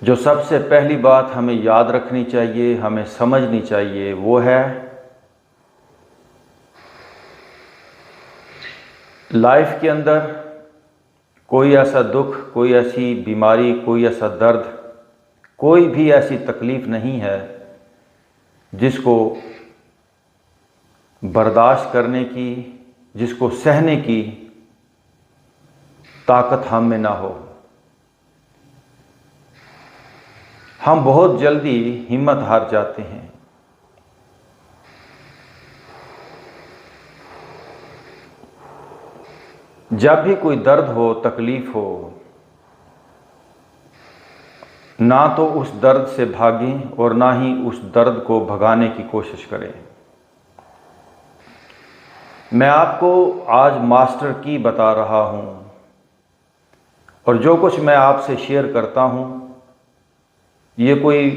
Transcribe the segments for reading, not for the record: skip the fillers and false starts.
जो सबसे पहली बात हमें याद रखनी चाहिए, हमें समझनी चाहिए, वो है लाइफ के अंदर कोई ऐसा दुख, कोई ऐसी बीमारी, कोई ऐसा दर्द, कोई भी ऐसी तकलीफ़ नहीं है जिसको बर्दाश्त करने की, जिसको सहने की ताकत हम में ना हो। हम बहुत जल्दी हिम्मत हार जाते हैं। जब भी कोई दर्द हो, तकलीफ हो, ना तो उस दर्द से भागें और ना ही उस दर्द को भगाने की कोशिश करें। मैं आपको आज मास्टर की बता रहा हूं और जो कुछ मैं आपसे शेयर करता हूं, ये कोई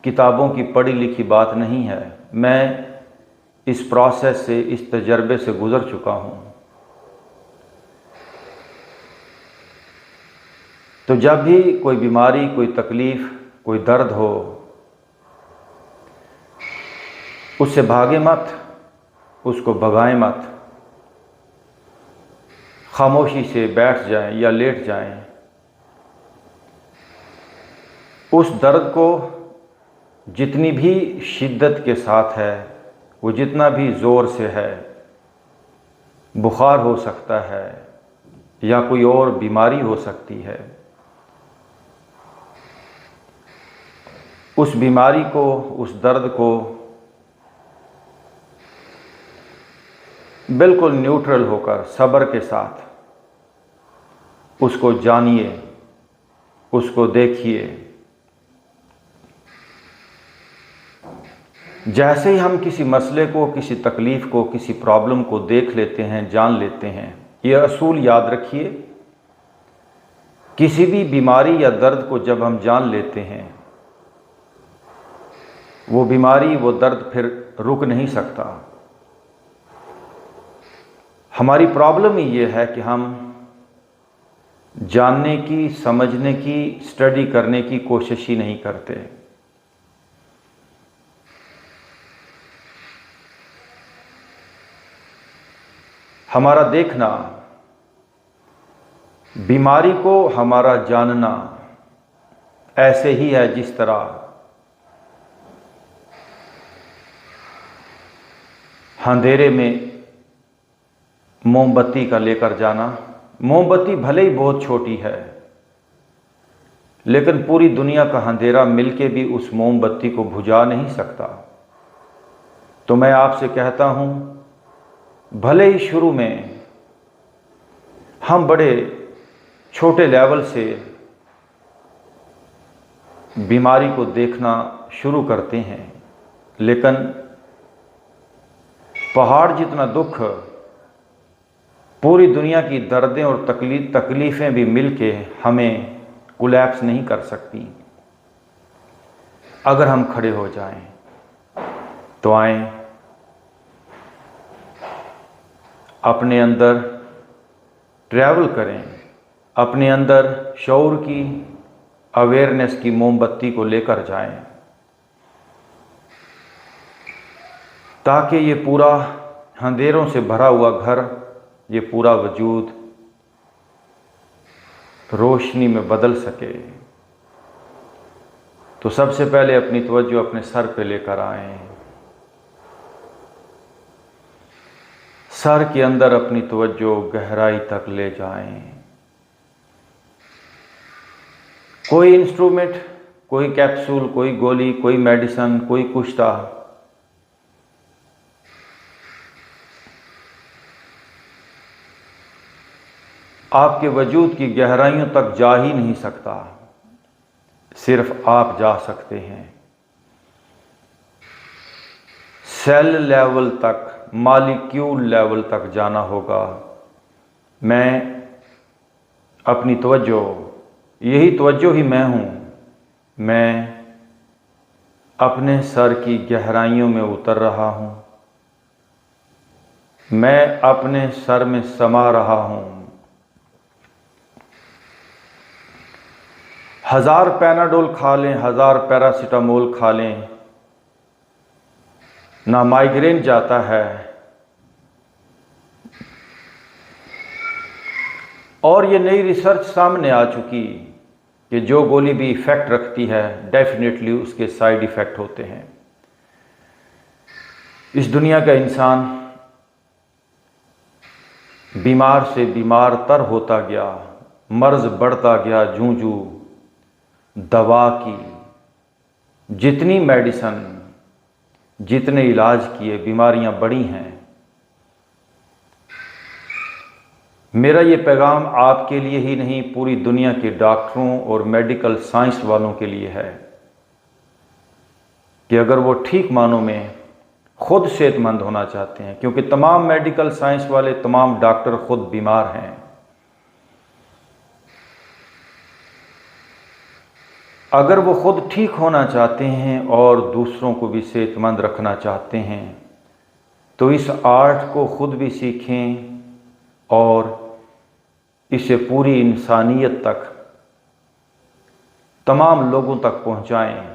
किताबों की पढ़ी लिखी बात नहीं है। मैं इस प्रोसेस से, इस तजर्बे से गुज़र चुका हूं। तो जब भी कोई बीमारी, कोई तकलीफ़, कोई दर्द हो, उससे भागे मत, उसको भगाएं मत। खामोशी से बैठ जाएं या लेट जाएं। उस दर्द को जितनी भी शिद्दत के साथ है, वो जितना भी ज़ोर से है, बुखार हो सकता है या कोई और बीमारी हो सकती है, उस बीमारी को, उस दर्द को बिल्कुल न्यूट्रल होकर, सब्र के साथ उसको जानिए, उसको देखिए। जैसे ही हम किसी मसले को, किसी तकलीफ़ को, किसी प्रॉब्लम को देख लेते हैं, जान लेते हैं, ये असूल याद रखिए, किसी भी बीमारी या दर्द को जब हम जान लेते हैं, वो बीमारी, वो दर्द फिर रुक नहीं सकता। हमारी प्रॉब्लम ही ये है कि हम जानने की, समझने की, स्टडी करने की कोशिश ही नहीं करते। हमारा देखना, बीमारी को हमारा जानना ऐसे ही है जिस तरह अंधेरे में मोमबत्ती का लेकर जाना। मोमबत्ती भले ही बहुत छोटी है, लेकिन पूरी दुनिया का अंधेरा मिलके भी उस मोमबत्ती को बुझा नहीं सकता। तो मैं आपसे कहता हूं, भले ही शुरू में हम बड़े छोटे लेवल से बीमारी को देखना शुरू करते हैं, लेकिन पहाड़ जितना दुख, पूरी दुनिया की दर्दें और तकलीफ़ें भी मिलके हमें कोलैप्स नहीं कर सकती। अगर हम खड़े हो जाएं तो आएं, अपने अंदर ट्रैवल करें, अपने अंदर शऊर की, अवेयरनेस की मोमबत्ती को लेकर जाएं, ताकि ये पूरा अंधेरों से भरा हुआ घर, ये पूरा वजूद रोशनी में बदल सके। तो सबसे पहले अपनी तवज्जो अपने सर पे लेकर आएं। सर के अंदर अपनी तवज्जो गहराई तक ले जाएं। कोई इंस्ट्रूमेंट, कोई कैप्सूल, कोई गोली, कोई मेडिसिन, कोई कुश्ता, आपके वजूद की गहराइयों तक जा ही नहीं सकता। सिर्फ आप जा सकते हैं। सेल लेवल तक, मॉलिक्यूल लेवल तक जाना होगा। मैं अपनी तवज्जो, यही तवज्जो ही मैं हूँ, मैं अपने सर की गहराइयों में उतर रहा हूँ। मैं अपने सर में समा रहा हूँ। 1000 पैनाडोल खा लें, 1000 पैरासीटामोल खा लें, ना माइग्रेन जाता है। और ये नई रिसर्च सामने आ चुकी कि जो गोली भी इफ़ेक्ट रखती है, डेफिनेटली उसके साइड इफ़ेक्ट होते हैं। इस दुनिया का इंसान बीमार से बीमार तर होता गया, मर्ज बढ़ता गया जूं जूं। दवा की जितनी मेडिसिन, जितने इलाज किए, बीमारियां बढ़ी हैं। मेरा ये पैगाम आपके लिए ही नहीं, पूरी दुनिया के डॉक्टरों और मेडिकल साइंस वालों के लिए है कि अगर वो ठीक मानों में खुद सेहतमंद होना चाहते हैं, क्योंकि तमाम मेडिकल साइंस वाले, तमाम डॉक्टर खुद बीमार हैं। अगर वो खुद ठीक होना चाहते हैं और दूसरों को भी सेहतमंद रखना चाहते हैं, तो इस आर्ट को खुद भी सीखें और इसे पूरी इंसानियत तक, तमाम लोगों तक पहुंचाएं।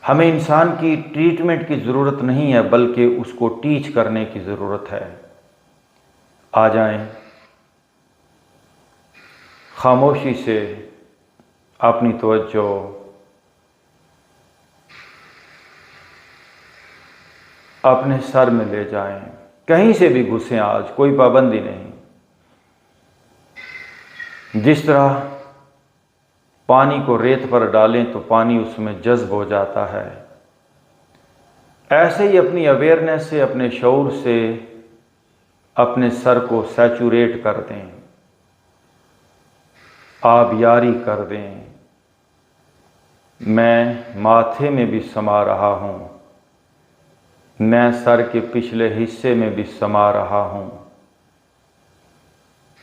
हमें इंसान की ट्रीटमेंट की ज़रूरत नहीं है, बल्कि उसको टीच करने की ज़रूरत है। आ जाएं, खामोशी से अपनी तवज्जो अपने सर में ले जाएं। कहीं से भी घुसें, आज कोई पाबंदी नहीं। जिस तरह पानी को रेत पर डालें तो पानी उसमें जज्ब हो जाता है, ऐसे ही अपनी अवेयरनेस से, अपने शऊर से अपने सर को सैचुरेट कर दें, आबियारी कर दें। मैं माथे में भी समा रहा हूँ, मैं सर के पिछले हिस्से में भी समा रहा हूँ,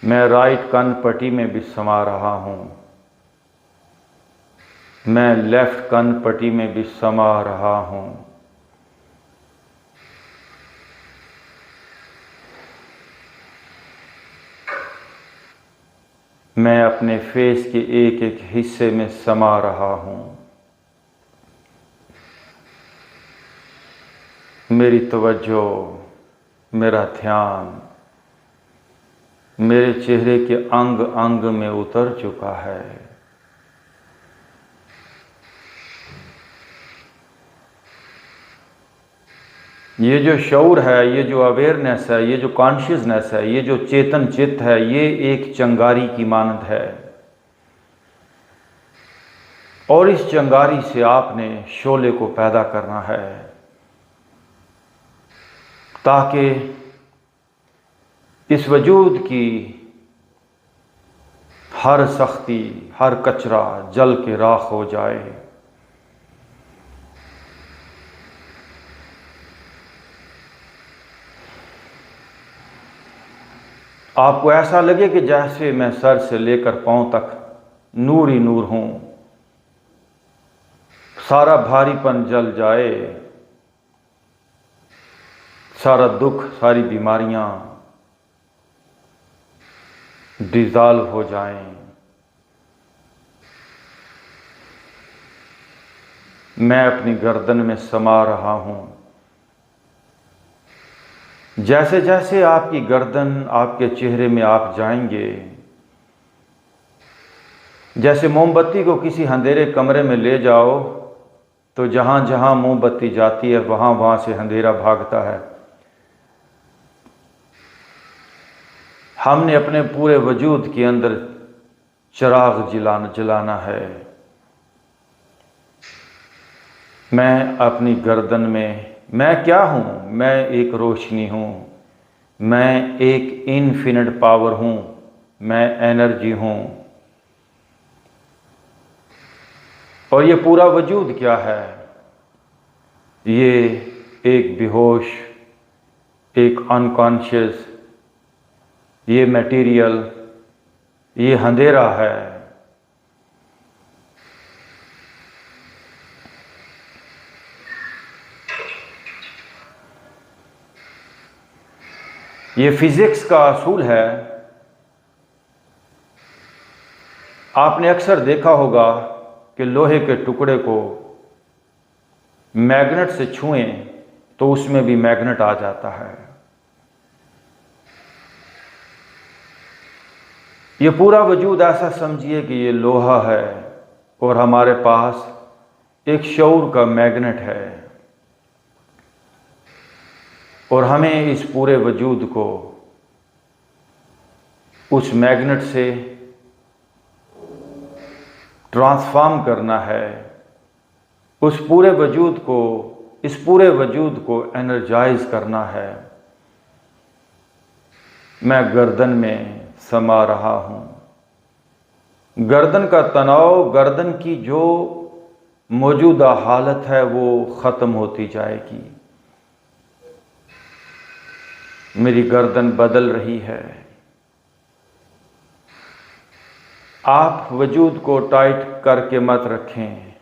मैं राइट कान पट्टी में भी समा रहा हूँ, मैं लेफ्ट कान पट्टी में भी समा रहा हूँ। मैं अपने फेस के एक एक हिस्से में समा रहा हूँ। मेरी तवज्जो, मेरा ध्यान मेरे चेहरे के अंग अंग में उतर चुका है। ये जो शऊर है, ये जो अवेयरनेस है, ये जो कॉन्शियसनेस है, ये जो चेतन चित्त है, ये एक चंगारी की मानद है। और इस चंगारी से आपने शोले को पैदा करना है, ताकि इस वजूद की हर सख्ती, हर कचरा जल के राख हो जाए। आपको ऐसा लगे कि जैसे मैं सर से लेकर पांव तक नूर ही नूर हूं, सारा भारीपन जल जाए, सारा दुख, सारी बीमारियां डिज़ॉल्व हो जाएं। मैं अपनी गर्दन में समा रहा हूं। जैसे जैसे आपकी गर्दन, आपके चेहरे में आप जाएंगे, जैसे मोमबत्ती को किसी अंधेरे कमरे में ले जाओ तो जहां जहां मोमबत्ती जाती है वहां वहां से अंधेरा भागता है। हमने अपने पूरे वजूद के अंदर चिराग जलाना है। मैं अपनी गर्दन में, मैं क्या हूँ? मैं एक रोशनी हूँ, मैं एक इनफिनिट पावर हूँ, मैं एनर्जी हूँ। और ये पूरा वजूद क्या है? ये एक बेहोश, एक अनकॉन्शियस, ये मटेरियल, ये अंधेरा है। ये फिजिक्स का असूल है आपने अक्सर देखा होगा कि लोहे के टुकड़े को मैग्नेट से छुएं तो उसमें भी मैग्नेट आ जाता है। ये पूरा वजूद ऐसा समझिए कि ये लोहा है और हमारे पास एक शऊर का मैग्नेट है, और हमें इस पूरे वजूद को उस मैग्नेट से ट्रांसफॉर्म करना है, उस पूरे वजूद को, इस पूरे वजूद को एनर्जाइज करना है। मैं गर्दन में समा रहा हूँ। गर्दन का तनाव, गर्दन की जो मौजूदा हालत है वो ख़त्म होती जाएगी। मेरी गर्दन बदल रही है। आप वजूद को टाइट करके मत रखें।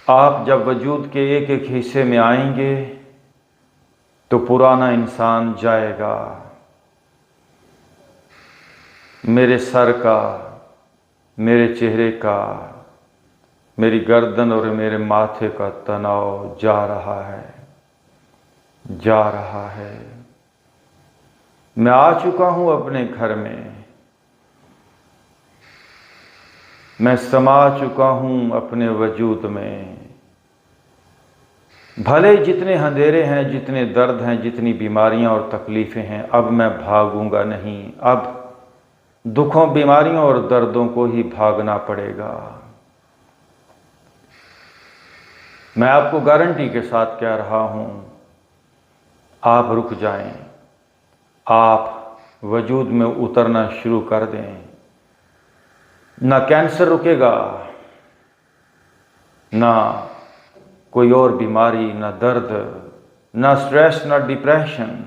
आप जब वजूद के एक एक हिस्से में आएंगे तो पुराना इंसान जाएगा। मेरे सर का, मेरे चेहरे का, मेरी गर्दन और मेरे माथे का तनाव जा रहा है, जा रहा है। मैं आ चुका हूं अपने घर में। मैं समा चुका हूं अपने वजूद में। भले जितने अंधेरे हैं, जितने दर्द हैं, जितनी बीमारियां और तकलीफ़ें हैं, अब मैं भागूंगा नहीं। अब दुखों, बीमारियों और दर्दों को ही भागना पड़ेगा। मैं आपको गारंटी के साथ कह रहा हूं, आप रुक जाएं, आप वजूद में उतरना शुरू कर दें। ना कैंसर रुकेगा, ना कोई और बीमारी, ना दर्द, ना स्ट्रेस, ना डिप्रेशन।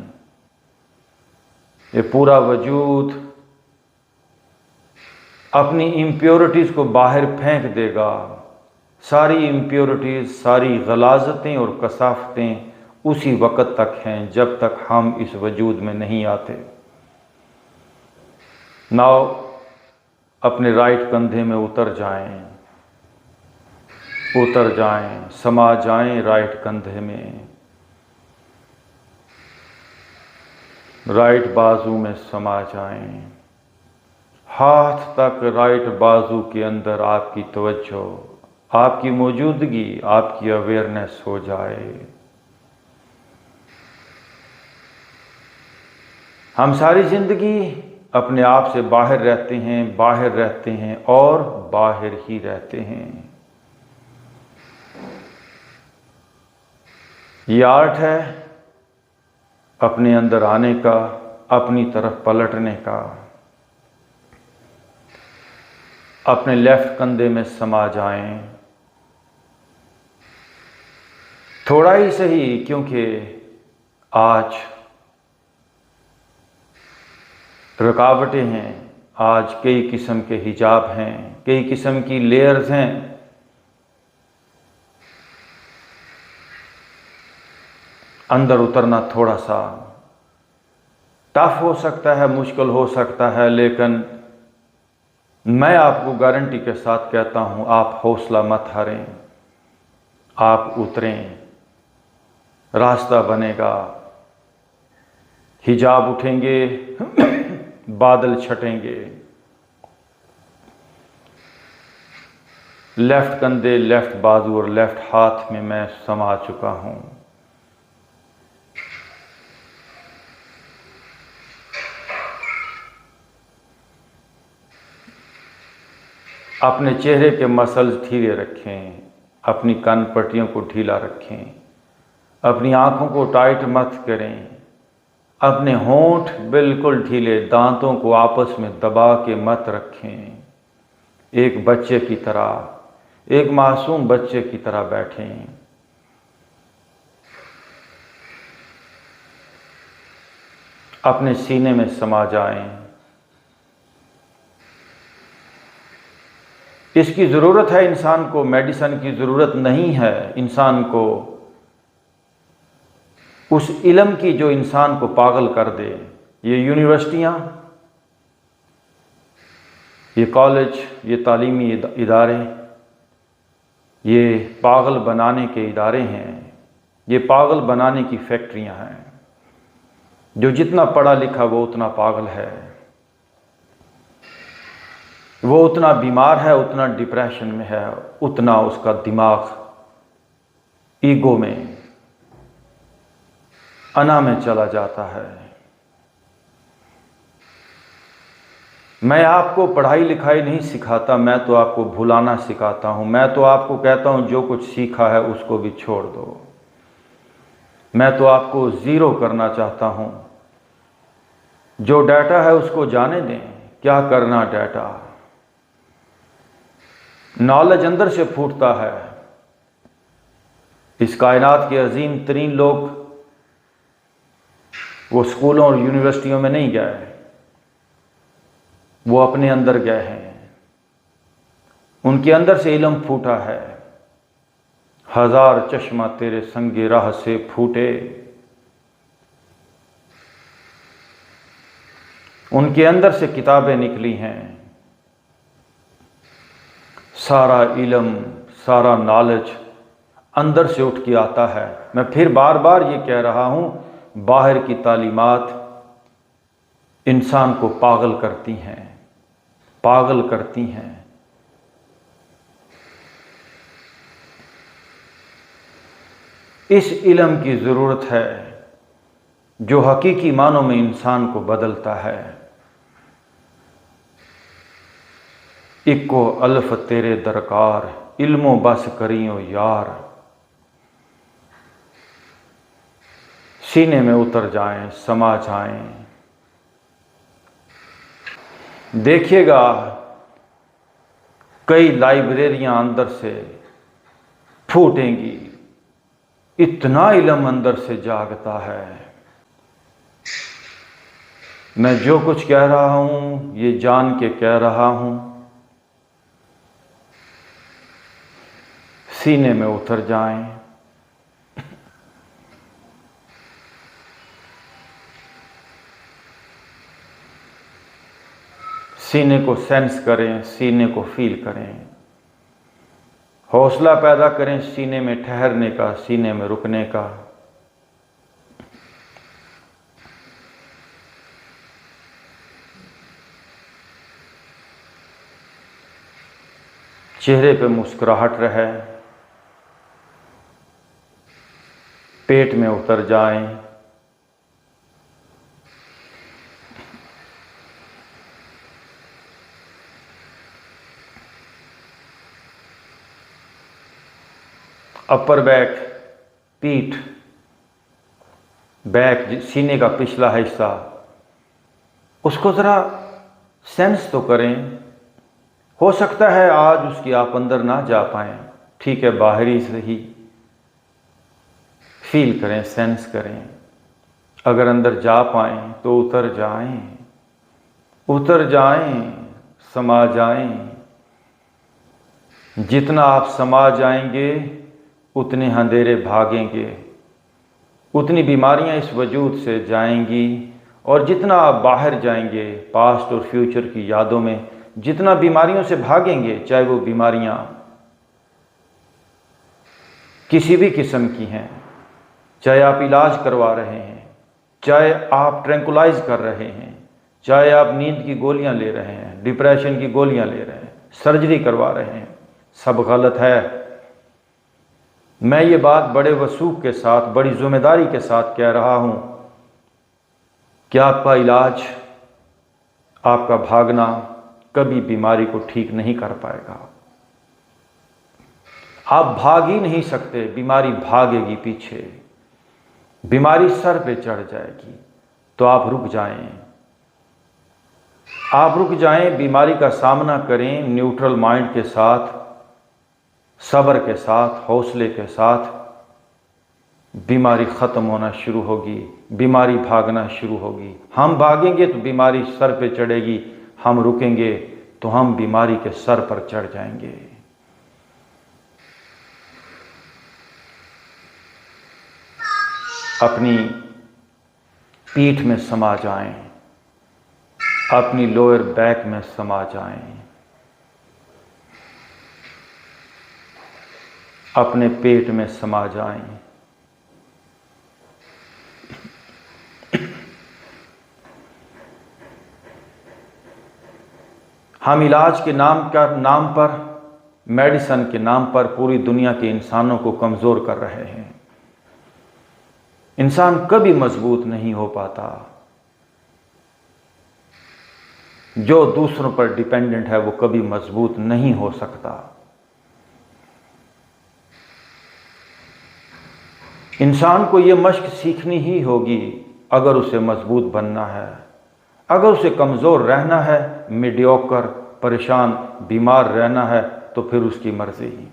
ये पूरा वजूद अपनी इम्प्योरिटीज़ को बाहर फेंक देगा। सारी इम्प्योरिटीज़, सारी गलाजतें और कसाफतें उसी वक़्त तक हैं जब तक हम इस वजूद में नहीं आते। नाउ अपने राइट कंधे में उतर जाएं, उतर जाएं, समा जाएं राइट कंधे में, राइट बाजू में समा जाएं। हाथ तक राइट बाजू के अंदर आपकी तवज्जो, आपकी मौजूदगी, आपकी अवेयरनेस हो जाए। हम सारी ज़िंदगी अपने आप से बाहर रहते हैं, बाहर रहते हैं और बाहर ही रहते हैं। ये आर्ट है अपने अंदर आने का, अपनी तरफ पलटने का। अपने लेफ्ट कंधे में समा जाएं, थोड़ा ही सही, क्योंकि आज रुकावटें हैं, आज कई किस्म के हिजाब हैं, कई किस्म की लेयर्स हैं। अंदर उतरना थोड़ा सा टफ हो सकता है, मुश्किल हो सकता है, लेकिन मैं आपको गारंटी के साथ कहता हूं, आप हौसला मत हारें, आप उतरें, रास्ता बनेगा। हिजाब उठेंगे, बादल छटेंगे। लेफ्ट कंधे, लेफ्ट बाजू और लेफ्ट हाथ में मैं समा चुका हूं। अपने चेहरे के मसल्स ढीले रखें, अपनी कान पट्टियों को ढीला रखें, अपनी आंखों को टाइट मत करें, अपने होंठ बिल्कुल ढीले, दांतों को आपस में दबा के मत रखें। एक बच्चे की तरह, एक मासूम बच्चे की तरह बैठें। अपने सीने में समा जाएं। इसकी ज़रूरत है इंसान को, मेडिसिन की ज़रूरत नहीं है इंसान को, उस इल्म की जो इंसान को पागल कर दे। ये यूनिवर्सिटियाँ, ये कॉलेज, ये तालीमी इदारे, ये पागल बनाने के इदारे हैं, ये पागल बनाने की फैक्ट्रियां हैं। जो जितना पढ़ा लिखा वो उतना पागल है, वो उतना बीमार है, उतना डिप्रेशन में है, उतना उसका दिमाग ईगो में, अना में चला जाता है। मैं आपको पढ़ाई लिखाई नहीं सिखाता, मैं तो आपको भुलाना सिखाता हूं। मैं तो आपको कहता हूं जो कुछ सीखा है उसको भी छोड़ दो। मैं तो आपको ज़ीरो करना चाहता हूं। जो डाटा है उसको जाने दें, क्या करना डाटा। नॉलेज अंदर से फूटता है। इस कायनात के अजीम तरीन लोग वो स्कूलों और यूनिवर्सिटियों में नहीं गए, वो अपने अंदर गए हैं। उनके अंदर से इल्म फूटा है। हजार चश्मा तेरे संगे राह से फूटे, उनके अंदर से किताबें निकली हैं। सारा इल्म, सारा नॉलेज अंदर से उठ के आता है। मैं फिर बार बार ये कह रहा हूं, बाहर की तालीमात इंसान को पागल करती हैं, पागल करती हैं। इस इल्म की ज़रूरत है जो हकीकी मानों में इंसान को बदलता है। इक्को अल्फ तेरे दरकार, इल्मो बस करियो यार। सीने में उतर जाएं, समा जाएं। देखिएगा कई लाइब्रेरियां अंदर से फूटेंगी, इतना इल्म अंदर से जागता है। मैं जो कुछ कह रहा हूं ये जान के कह रहा हूं। सीने में उतर जाएं। सीने को सेंस करें, सीने को फील करें। हौसला पैदा करें सीने में ठहरने का, सीने में रुकने का। चेहरे पे मुस्कुराहट रहे, पेट में उतर जाएं। अपर बैक, पीठ, बैक, सीने का पिछला हिस्सा, उसको ज़रा सेंस तो करें। हो सकता है आज उसकी आप अंदर ना जा पाएं, ठीक है, बाहरी से ही फील करें, सेंस करें। अगर अंदर जा पाएं तो उतर जाएं, उतर जाएं, समा जाएं। जितना आप समा जाएंगे उतने अंधेरे भागेंगे, उतनी बीमारियां इस वजूद से जाएंगी। और जितना आप बाहर जाएंगे पास्ट और फ्यूचर की यादों में, जितना बीमारियों से भागेंगे, चाहे वो बीमारियां किसी भी किस्म की हैं, चाहे आप इलाज करवा रहे हैं, चाहे आप ट्रैंकुलाइज कर रहे हैं, चाहे आप नींद की गोलियां ले रहे हैं, डिप्रेशन की गोलियां ले रहे हैं, सर्जरी करवा रहे हैं, सब गलत है। मैं ये बात बड़े वसूख के साथ, बड़ी जिम्मेदारी के साथ कह रहा हूं कि आपका इलाज, आपका भागना कभी बीमारी को ठीक नहीं कर पाएगा। आप भाग ही नहीं सकते, बीमारी भागेगी पीछे, बीमारी सर पे चढ़ जाएगी। तो आप रुक जाएं, आप रुक जाएं, बीमारी का सामना करें न्यूट्रल माइंड के साथ, सब्र के साथ, हौसले के साथ। बीमारी ख़त्म होना शुरू होगी, बीमारी भागना शुरू होगी। हम भागेंगे तो बीमारी सर पे चढ़ेगी, हम रुकेंगे तो हम बीमारी के सर पर चढ़ जाएंगे। अपनी पीठ में समा जाएं, अपनी लोअर बैक में समा जाएं, अपने पेट में समा जाएं। हम इलाज के नाम पर, मेडिसिन के नाम पर पूरी दुनिया के इंसानों को कमज़ोर कर रहे हैं। इंसान कभी मजबूत नहीं हो पाता। जो दूसरों पर डिपेंडेंट है वो कभी मजबूत नहीं हो सकता। इंसान को ये मश्क सीखनी ही होगी अगर उसे मजबूत बनना है। अगर उसे कमज़ोर रहना है, मीडियोकर, परेशान, बीमार रहना है, तो फिर उसकी मर्जी।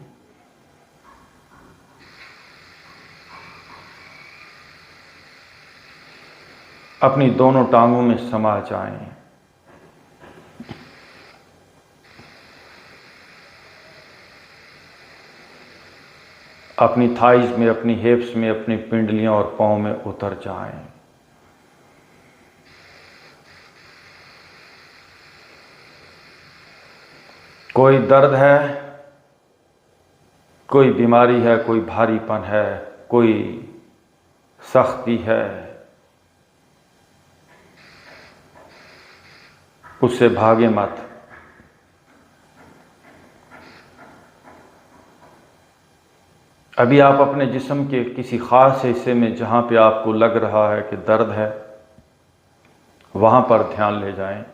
अपनी दोनों टांगों में समा जाएं। अपनी थाइज में, अपनी हिप्स में, अपनी पिंडलियों और पांव में उतर जाएं। कोई दर्द है, कोई बीमारी है, कोई भारीपन है, कोई सख्ती है, उससे भागे मत। अभी आप अपने जिस्म के किसी ख़ास हिस्से में जहाँ पे आपको लग रहा है कि दर्द है, वहाँ पर ध्यान ले जाएं।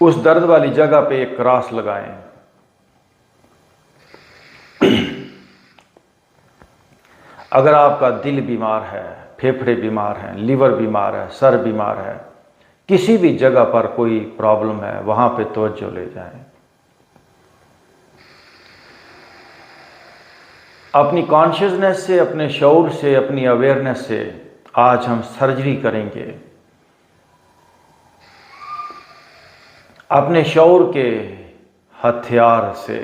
उस दर्द वाली जगह पे एक क्रॉस लगाएं। अगर आपका दिल बीमार है, फेफड़े बीमार हैं, लीवर बीमार है, सर बीमार है, किसी भी जगह पर कोई प्रॉब्लम है, वहां पे तवज्जो ले जाएं। अपनी कॉन्शियसनेस से, अपने शऊर से, अपनी अवेयरनेस से आज हम सर्जरी करेंगे। अपने शऊर के हथियार से।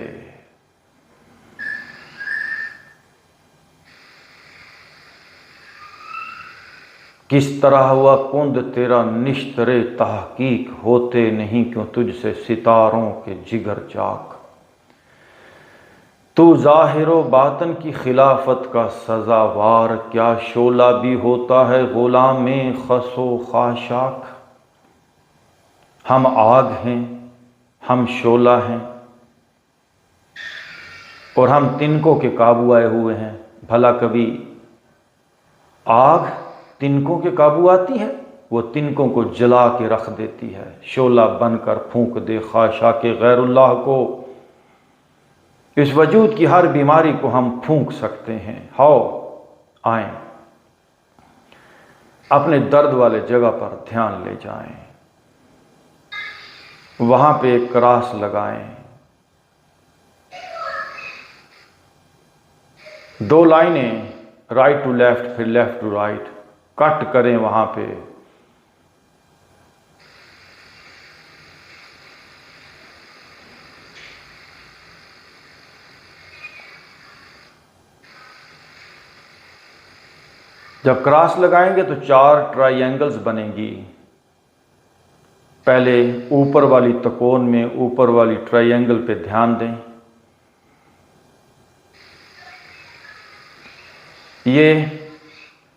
किस तरह हुआ कुंद तेरा निश्तरे तहकीक, होते नहीं क्यों तुझसे सितारों के जिगर चाक। तू ज़ाहिरो बातन की खिलाफत का सजावार, क्या शोला भी होता है गुलाम में खसो खाशाक। हम आग हैं, हम शोला हैं, और हम तिनकों के काबू आए हुए हैं। भला कभी आग तिनकों के काबू आती है? वो तिनकों को जला के रख देती है। शोला बनकर फूंक दे खाशा के गैरुल्लाह को। इस वजूद की हर बीमारी को हम फूंक सकते हैं। हाओ, आए, अपने दर्द वाले जगह पर ध्यान ले जाएं, वहां पे एक क्रॉस लगाएं। 2 लाइनें, राइट टू लेफ्ट, फिर लेफ्ट टू राइट, कट करें वहां पे। जब क्रॉस लगाएंगे तो 4 ट्रायंगल्स बनेंगी। पहले ऊपर वाली तकोन में ऊपर वाली ट्रायंगल पे ध्यान दें। ये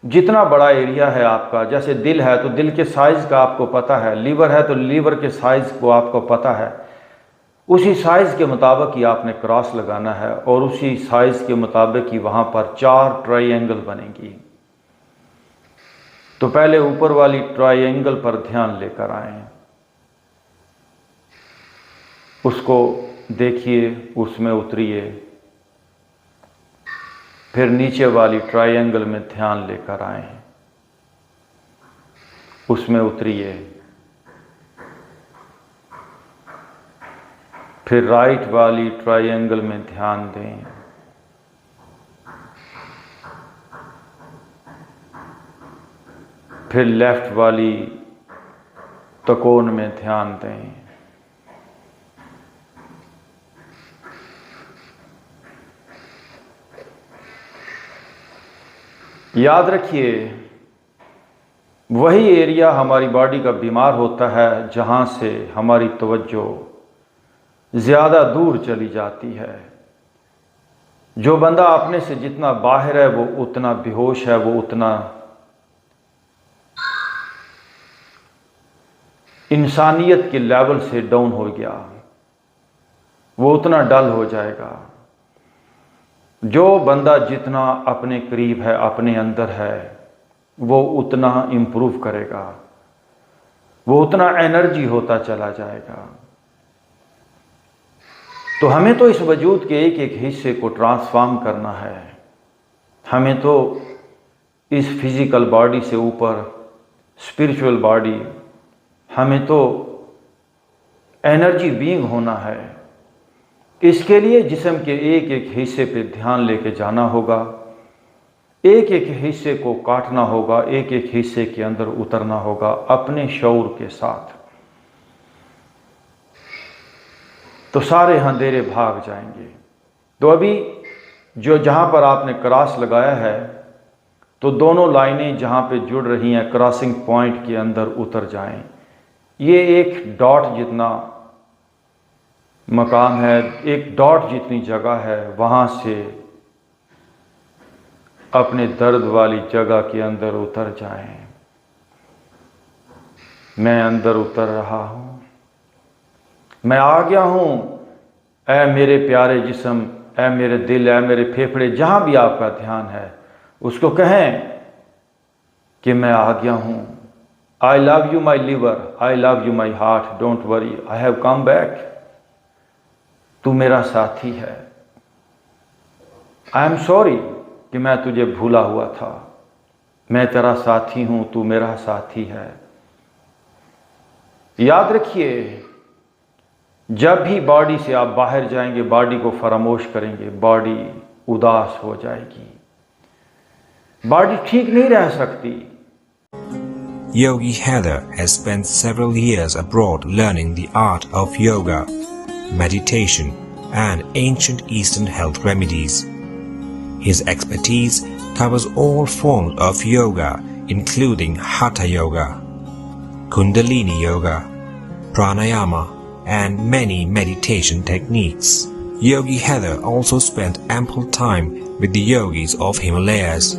जितना बड़ा एरिया है आपका, जैसे दिल है तो दिल के साइज का आपको पता है, लीवर है तो लीवर के साइज को आपको पता है। उसी साइज के मुताबिक ही आपने क्रॉस लगाना है, और उसी साइज के मुताबिक ही वहां पर 4 ट्रायंगल बनेंगी। तो पहले ऊपर वाली ट्रायंगल पर ध्यान लेकर आए, उसको देखिए, उसमें उतरिए। फिर नीचे वाली ट्रायंगल में ध्यान लेकर आए, उसमें उतरिए। फिर राइट वाली ट्रायंगल में ध्यान दें। फिर लेफ्ट वाली तकोन में ध्यान दें। याद रखिए, वही एरिया हमारी बॉडी का बीमार होता है जहाँ से हमारी तवज्जो ज़्यादा दूर चली जाती है। जो बंदा अपने से जितना बाहर है वो उतना बेहोश है, वो उतना इंसानियत के लेवल से डाउन हो गया, वो उतना डल हो जाएगा। जो बंदा जितना अपने करीब है, अपने अंदर है, वो उतना इम्प्रूव करेगा, वो उतना एनर्जी होता चला जाएगा। तो हमें तो इस वजूद के एक एक हिस्से को ट्रांसफॉर्म करना है। हमें तो इस फिज़िकल बॉडी से ऊपर स्पिरिचुअल बॉडी, हमें तो एनर्जी बीइंग होना है। इसके लिए जिस्म के एक एक हिस्से पे ध्यान लेके जाना होगा, एक एक हिस्से को काटना होगा, एक एक हिस्से के अंदर उतरना होगा अपने शऊर के साथ। तो सारे अंधेरे भाग जाएंगे। तो अभी जो जहाँ पर आपने क्रॉस लगाया है, तो दोनों लाइनें जहाँ पे जुड़ रही हैं क्रॉसिंग पॉइंट के अंदर उतर जाएं। ये एक डॉट जितना मकाम है, एक डॉट जितनी जगह है, वहाँ से अपने दर्द वाली जगह के अंदर उतर जाएं। मैं अंदर उतर रहा हूँ, मैं आ गया हूँ। ऐ मेरे प्यारे जिस्म, ऐ मेरे दिल, ऐ मेरे फेफड़े, जहाँ भी आपका ध्यान है उसको कहें कि मैं आ गया हूँ। I love you my liver, I love you my heart, don't worry, I have come back. तू मेरा साथी है। I am sorry कि मैं तुझे भूला हुआ था। मैं तेरा साथी हूँ, तू मेरा साथी है। याद रखिए, जब भी बॉडी से आप बाहर जाएंगे, बॉडी को फरामोश करेंगे, बॉडी उदास हो जाएगी, बॉडी ठीक नहीं रह सकती। Yogi Heather has spent several years abroad learning the art of yoga, meditation, and ancient Eastern health remedies. His expertise covers all forms of yoga, including Hatha Yoga, Kundalini Yoga, Pranayama, and many meditation techniques. Yogi Heather also spent ample time with the yogis of Himalayas.